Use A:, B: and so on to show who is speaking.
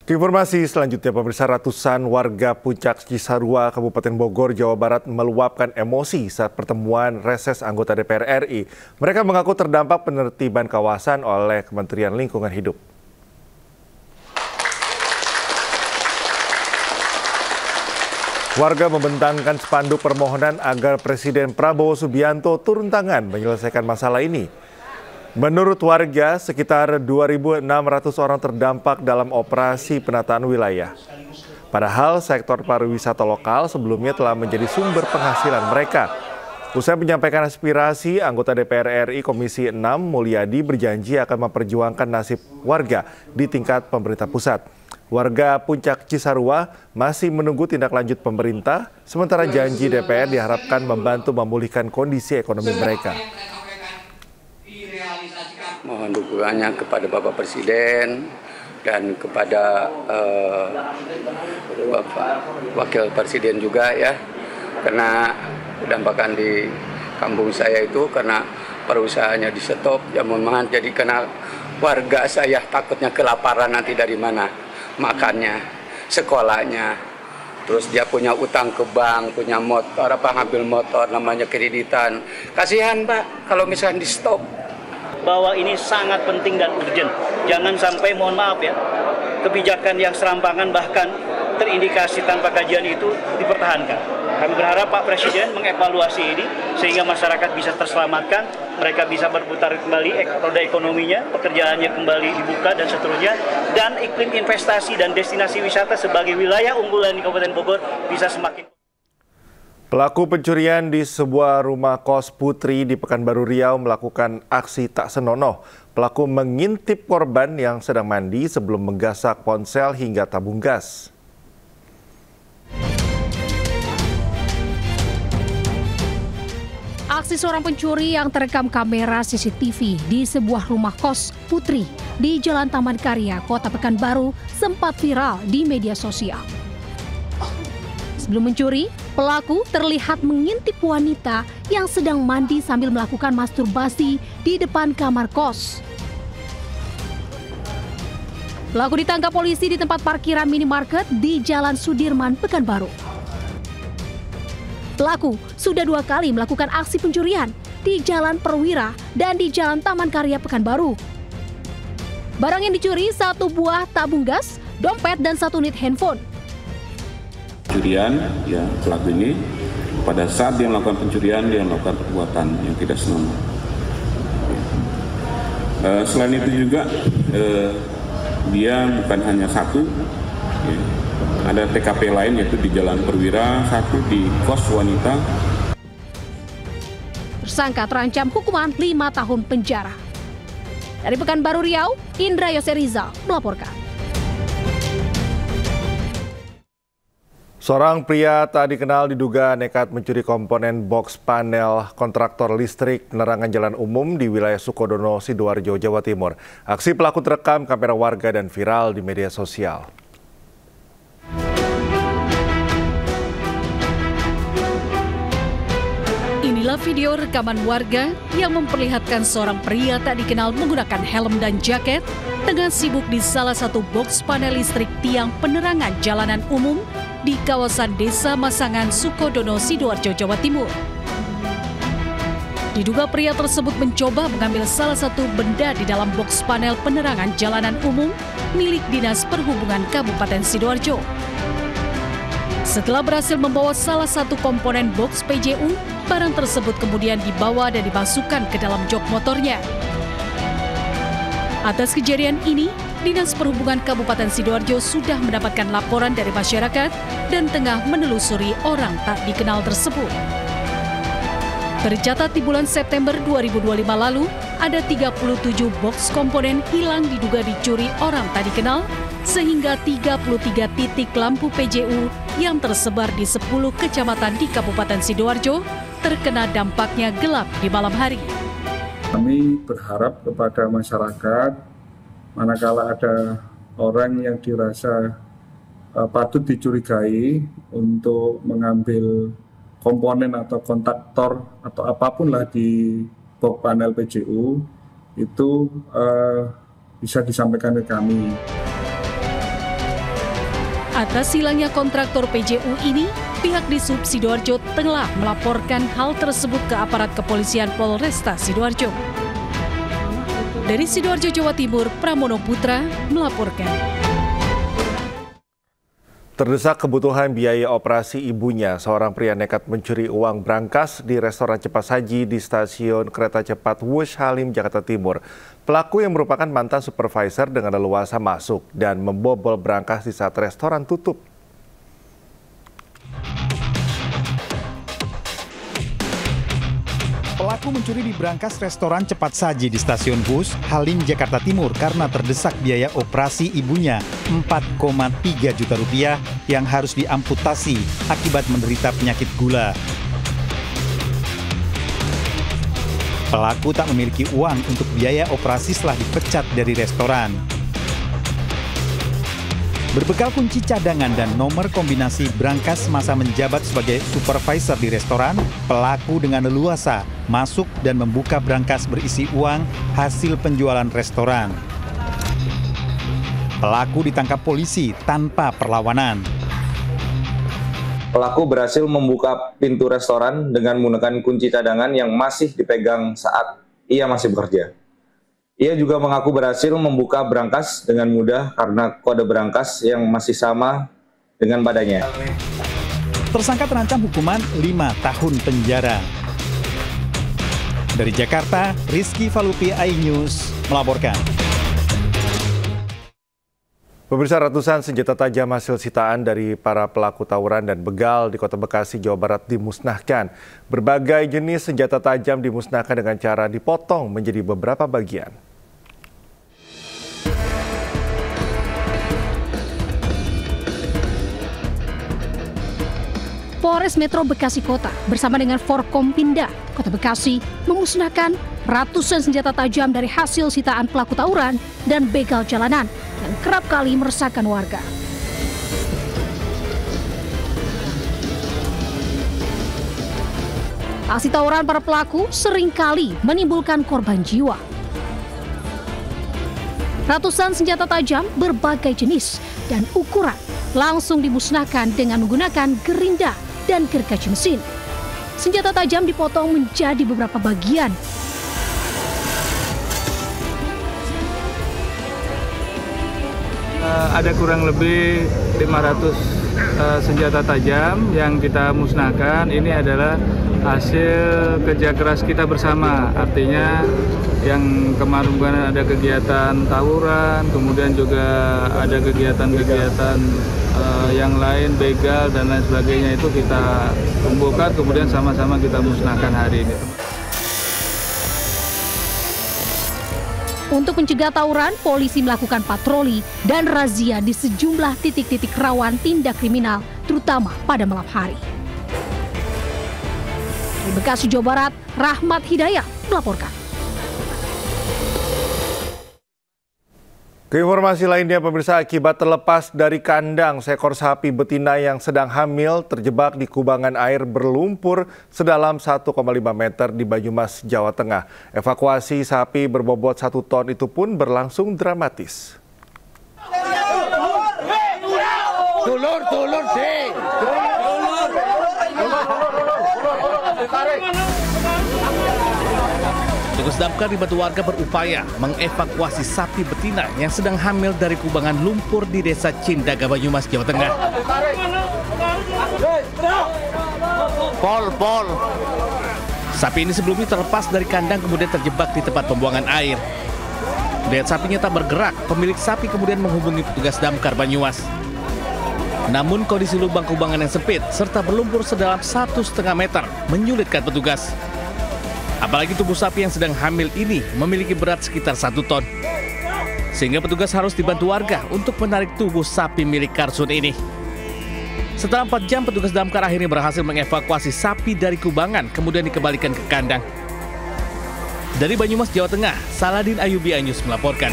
A: Informasi selanjutnya, pemirsa, ratusan warga Puncak Cisarua, Kabupaten Bogor, Jawa Barat meluapkan emosi saat pertemuan reses anggota DPR RI. Mereka mengaku terdampak penertiban kawasan oleh Kementerian Lingkungan Hidup. Warga membentangkan spanduk permohonan agar Presiden Prabowo Subianto turun tangan menyelesaikan masalah ini. Menurut warga, sekitar 2.600 orang terdampak dalam operasi penataan wilayah. Padahal sektor pariwisata lokal sebelumnya telah menjadi sumber penghasilan mereka. Usai menyampaikan aspirasi, anggota DPR RI Komisi 6 Mulyadi berjanji akan memperjuangkan nasib warga di tingkat pemerintah pusat. Warga Puncak Cisarua masih menunggu tindak lanjut pemerintah, sementara janji DPR diharapkan membantu memulihkan kondisi ekonomi mereka.
B: Mohon dukungannya kepada Bapak Presiden dan kepada Bapak Wakil Presiden juga ya, karena dampakan di kampung saya itu karena perusahaannya di stop, ya mohon maaf, jadi karena warga saya takutnya kelaparan nanti dari mana makannya, sekolahnya, terus dia punya utang ke bank, punya motor, ngambil motor namanya kreditan, kasihan Pak kalau misalnya di stop.
C: Bahwa ini sangat penting dan urgent. Jangan sampai, mohon maaf ya, kebijakan yang serampangan bahkan terindikasi tanpa kajian itu dipertahankan. Kami berharap Pak Presiden mengevaluasi ini sehingga masyarakat bisa terselamatkan, mereka bisa berputar kembali roda ekonominya, pekerjaannya kembali dibuka dan seterusnya, dan iklim investasi dan destinasi wisata sebagai wilayah unggulan di Kabupaten Bogor bisa semakin.
A: Pelaku pencurian di sebuah rumah kos Putri di Pekanbaru Riau melakukan aksi tak senonoh. Pelaku mengintip korban yang sedang mandi sebelum menggasak ponsel hingga tabung gas.
D: Aksi seorang pencuri yang terekam kamera CCTV di sebuah rumah kos Putri di Jalan Taman Karya, Kota Pekanbaru sempat viral di media sosial. Sebelum mencuri, pelaku terlihat mengintip wanita yang sedang mandi sambil melakukan masturbasi di depan kamar kos. Pelaku ditangkap polisi di tempat parkiran minimarket di Jalan Sudirman, Pekanbaru. Pelaku sudah 2 kali melakukan aksi pencurian di Jalan Perwira dan di Jalan Taman Karya, Pekanbaru. Barang yang dicuri 1 buah tabung gas, dompet, dan 1 unit handphone.
E: Pencurian, ya, pelaku ini pada saat dia melakukan pencurian, dia melakukan perbuatan yang tidak senonoh. Selain itu juga dia bukan hanya satu, ya, ada TKP lain yaitu di Jalan Perwira, 1 di kos wanita.
D: Tersangka terancam hukuman 5 tahun penjara. Dari Pekanbaru Riau, Indra Yoserizal melaporkan.
A: Seorang pria tak dikenal diduga nekat mencuri komponen box panel kontraktor listrik penerangan jalan umum di wilayah Sukodono, Sidoarjo, Jawa Timur. Aksi pelaku terekam kamera warga dan viral di media sosial.
F: Inilah video rekaman warga yang memperlihatkan seorang pria tak dikenal menggunakan helm dan jaket tengah sibuk di salah satu box panel listrik tiang penerangan jalanan umum di kawasan Desa Masangan, Sukodono, Sidoarjo, Jawa Timur. Diduga pria tersebut mencoba mengambil salah satu benda di dalam box panel penerangan jalanan umum milik Dinas Perhubungan Kabupaten Sidoarjo. Setelah berhasil membawa salah satu komponen box PJU, barang tersebut kemudian dibawa dan dimasukkan ke dalam jok motornya. Atas kejadian ini, Dinas Perhubungan Kabupaten Sidoarjo sudah mendapatkan laporan dari masyarakat dan tengah menelusuri orang tak dikenal tersebut. Tercatat di bulan September 2025 lalu, ada 37 box komponen hilang diduga dicuri orang tak dikenal, sehingga 33 titik lampu PJU yang tersebar di 10 kecamatan di Kabupaten Sidoarjo terkena dampaknya gelap di malam hari.
G: Kami berharap kepada masyarakat, manakala ada orang yang dirasa patut dicurigai untuk mengambil komponen atau kontaktor atau apapun lah di box panel PJU, itu bisa disampaikan ke kami.
F: Atas hilangnya kontraktor PJU ini, pihak Disub Sidoarjo telah melaporkan hal tersebut ke aparat kepolisian Polresta Sidoarjo. Dari Sidoarjo, Jawa Timur, Pramono Putra melaporkan.
A: Terdesak kebutuhan biaya operasi ibunya, seorang pria nekat mencuri uang brankas di restoran cepat saji di stasiun kereta cepat Wush Halim, Jakarta Timur. Pelaku yang merupakan mantan supervisor dengan leluasa masuk dan membobol brankas di saat restoran tutup.
H: Pelaku mencuri di brankas restoran cepat saji di stasiun Wush Halim, Jakarta Timur karena terdesak biaya operasi ibunya 4,3 juta rupiah yang harus diamputasi akibat menderita penyakit gula. Pelaku tak memiliki uang untuk biaya operasi setelah dipecat dari restoran. Berbekal kunci cadangan dan nomor kombinasi brankas masa menjabat sebagai supervisor di restoran, pelaku dengan leluasa masuk dan membuka brankas berisi uang hasil penjualan restoran. Pelaku ditangkap polisi tanpa perlawanan.
I: Pelaku berhasil membuka pintu restoran dengan menggunakan kunci cadangan yang masih dipegang saat ia masih bekerja. Ia juga mengaku berhasil membuka brankas dengan mudah karena kode brankas yang masih sama dengan badannya.
H: Tersangka terancam hukuman 5 tahun penjara. Dari Jakarta, Rizky Falupi, iNews melaporkan.
A: Pemirsa, ratusan senjata tajam hasil sitaan dari para pelaku tawuran dan begal di Kota Bekasi, Jawa Barat dimusnahkan. Berbagai jenis senjata tajam dimusnahkan dengan cara dipotong menjadi beberapa bagian.
D: Polres Metro Bekasi Kota bersama dengan Forkompinda Kota Bekasi memusnahkan ratusan senjata tajam dari hasil sitaan pelaku tawuran dan begal jalanan yang kerap kali meresahkan warga. Aksi tawuran para pelaku seringkali menimbulkan korban jiwa. Ratusan senjata tajam berbagai jenis dan ukuran langsung dimusnahkan dengan menggunakan gerinda dan gergaji mesin. Senjata tajam dipotong menjadi beberapa bagian.
J: Ada kurang lebih 500 senjata tajam yang kita musnahkan. Ini adalah hasil kerja keras kita bersama. Artinya yang kemarin ada kegiatan tawuran, kemudian juga ada kegiatan-kegiatan yang lain, begal dan lain sebagainya, itu kita kumpulkan, kemudian sama-sama kita musnahkan hari ini.
D: Untuk mencegah tawuran, polisi melakukan patroli dan razia di sejumlah titik-titik rawan tindak kriminal, terutama pada malam hari. Di Bekasi, Jawa Barat, Rahmat Hidayat melaporkan.
A: Keinformasi lainnya, pemirsa, akibat terlepas dari kandang, seekor sapi betina yang sedang hamil terjebak di kubangan air berlumpur sedalam 1,5 meter di Banyumas, Jawa Tengah. Evakuasi sapi berbobot 1 ton itu pun berlangsung dramatis.
K: Petugas damkar dibantu warga berupaya mengevakuasi sapi betina yang sedang hamil dari kubangan lumpur di Desa Cindaga, Banyumas, Jawa Tengah. Pol. Sapi ini sebelumnya terlepas dari kandang kemudian terjebak di tempat pembuangan air. Lihat sapinya tak bergerak, pemilik sapi kemudian menghubungi petugas damkar Banyumas. Namun kondisi lubang kubangan yang sempit serta berlumpur sedalam 1,5 meter menyulitkan petugas. Apalagi tubuh sapi yang sedang hamil ini memiliki berat sekitar 1 ton. Sehingga petugas harus dibantu warga untuk menarik tubuh sapi milik Karsun ini. Setelah 4 jam, petugas damkar akhirnya berhasil mengevakuasi sapi dari kubangan, kemudian dikembalikan ke kandang. Dari Banyumas, Jawa Tengah, Saladin Ayubi, iNews melaporkan.